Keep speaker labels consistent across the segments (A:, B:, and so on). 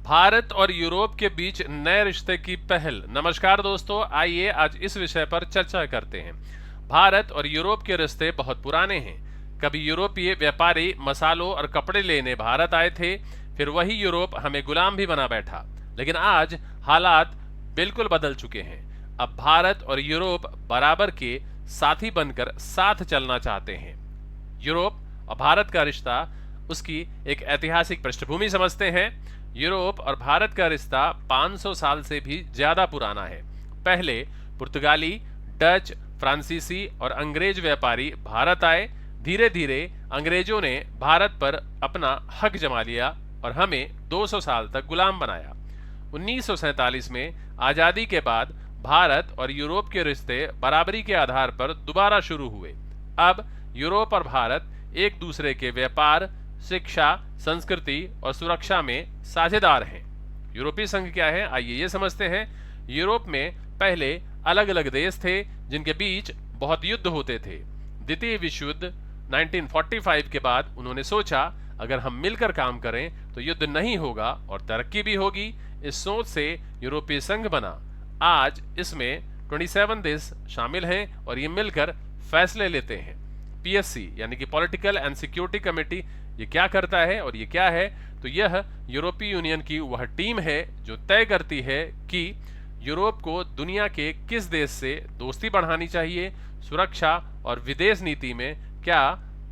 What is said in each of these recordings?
A: भारत और यूरोप के बीच नए रिश्ते की पहल। नमस्कार दोस्तों, आइए आज इस विषय पर चर्चा करते हैं। भारत और यूरोप के रिश्ते बहुत पुराने हैं। कभी यूरोपीय व्यापारी मसालों और कपड़े लेने भारत आए थे, फिर वही यूरोप हमें गुलाम भी बना बैठा। लेकिन आज हालात बिल्कुल बदल चुके हैं। अब भारत और यूरोप बराबर के साथी बनकर साथ चलना चाहते हैं। यूरोप और भारत का रिश्ता, उसकी एक ऐतिहासिक पृष्ठभूमि समझते हैं। यूरोप और भारत का रिश्ता 500 साल से भी ज्यादा पुराना है। पहले पुर्तगाली, डच, फ्रांसीसी और अंग्रेज व्यापारी भारत आए। धीरे धीरे अंग्रेजों ने भारत पर अपना हक जमा लिया और हमें 200 साल तक गुलाम बनाया। 1947 में आजादी के बाद भारत और यूरोप के रिश्ते बराबरी के आधार पर दोबारा शुरू हुए। अब यूरोप और भारत एक दूसरे के व्यापार, शिक्षा, संस्कृति और सुरक्षा में साझेदार हैं। यूरोपीय संघ क्या है, आइए ये समझते हैं। यूरोप में पहले अलग अलग देश थे जिनके बीच बहुत युद्ध होते थे। द्वितीय विश्व युद्ध 1945 के बाद उन्होंने सोचा, अगर हम मिलकर काम करें तो युद्ध नहीं होगा और तरक्की भी होगी। इस सोच से यूरोपीय संघ बना। आज इसमें 27 देश शामिल हैं और ये मिलकर फैसले लेते हैं। पीएससी यानी कि पॉलिटिकल एंड सिक्योरिटी कमेटी, ये क्या करता है और ये क्या है? तो यह यूरोपीय यूनियन की वह टीम है जो तय करती है कि यूरोप को दुनिया के किस देश से दोस्ती बढ़ानी चाहिए, सुरक्षा और विदेश नीति में क्या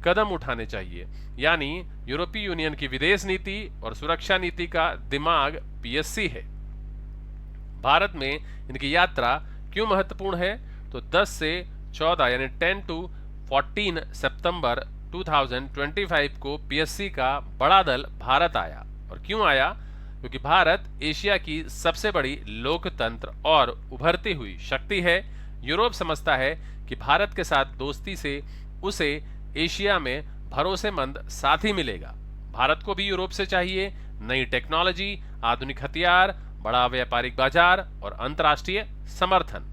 A: कदम उठाने चाहिए। यानी यूरोपीय यूनियन की विदेश नीति और सुरक्षा नीति का दिमाग पीएससी है। भारत में इनकी यात्रा क्यों महत्वपूर्ण है? तो 10 से 14 यानी 10 to 14 सितंबर 2025 को पीएससी का बड़ा दल भारत आया। और क्यों आया? क्योंकि भारत एशिया की सबसे बड़ी लोकतंत्र और उभरती हुई शक्ति है। यूरोप समझता है कि भारत के साथ दोस्ती से उसे एशिया में भरोसेमंद साथी मिलेगा। भारत को भी यूरोप से चाहिए नई टेक्नोलॉजी, आधुनिक हथियार, बड़ा व्यापारिक बाजार और अंतर्राष्ट्रीय समर्थन।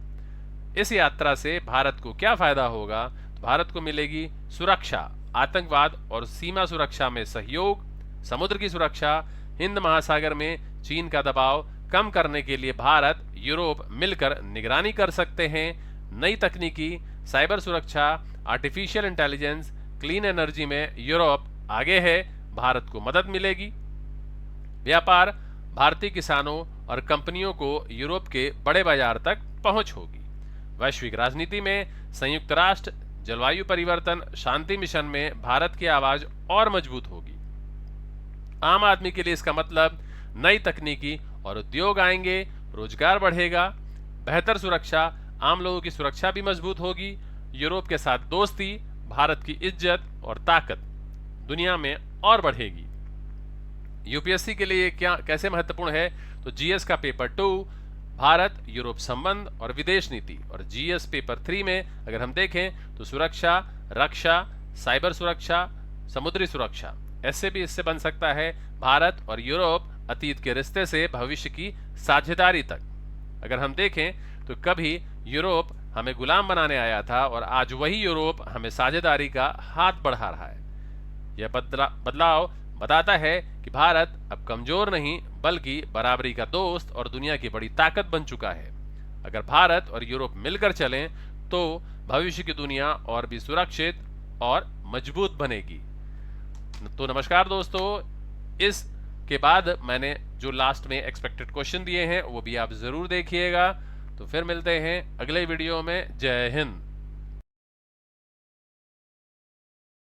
A: इस यात्रा से भारत को क्या फायदा होगा? तो भारत को मिलेगी सुरक्षा, आतंकवाद और सीमा सुरक्षा में सहयोग, समुद्र की सुरक्षा, हिंद महासागर में चीन का दबाव कम करने के लिए भारत यूरोप मिलकर निगरानी कर सकते हैं। नई तकनीकी, साइबर सुरक्षा, आर्टिफिशियल इंटेलिजेंस, क्लीन एनर्जी में यूरोप आगे है, भारत को मदद मिलेगी। व्यापार, भारतीय किसानों और कंपनियों को यूरोप के बड़े बाजार तक पहुंच होगी। वैश्विक राजनीति में संयुक्त राष्ट्र जलवायु परिवर्तन शांति मिशन में भारत की आवाज और मजबूत होगी। आम आदमी के लिए इसका मतलब नई तकनीकी और उद्योग आएंगे, रोजगार बढ़ेगा, बेहतर सुरक्षा, आम लोगों की सुरक्षा भी मजबूत होगी। यूरोप के साथ दोस्ती, भारत की इज्जत और ताकत दुनिया में और बढ़ेगी। यूपीएससी के लिए क्या कैसे महत्वपूर्ण है? तो जीएस का पेपर 2 भारत यूरोप संबंध और विदेश नीति, और जीएस पेपर 3 में अगर हम देखें तो सुरक्षा, रक्षा, साइबर सुरक्षा, समुद्री सुरक्षा। ऐसे भी इससे बन सकता है भारत और यूरोप अतीत के रिश्ते से भविष्य की साझेदारी तक। अगर हम देखें तो कभी यूरोप हमें गुलाम बनाने आया था और आज वही यूरोप हमें साझेदारी का हाथ बढ़ा रहा है। यह बदलाव बताता है कि भारत अब कमजोर नहीं बल्कि बराबरी का दोस्त और दुनिया की बड़ी ताकत बन चुका है। अगर भारत और यूरोप मिलकर चलें तो भविष्य की दुनिया और भी सुरक्षित और मजबूत बनेगी। तो नमस्कार दोस्तों, इस के बाद मैंने जो लास्ट में एक्सपेक्टेड क्वेश्चन दिए हैं वो भी आप जरूर देखिएगा। तो फिर मिलते हैं अगले वीडियो में। जय हिंद।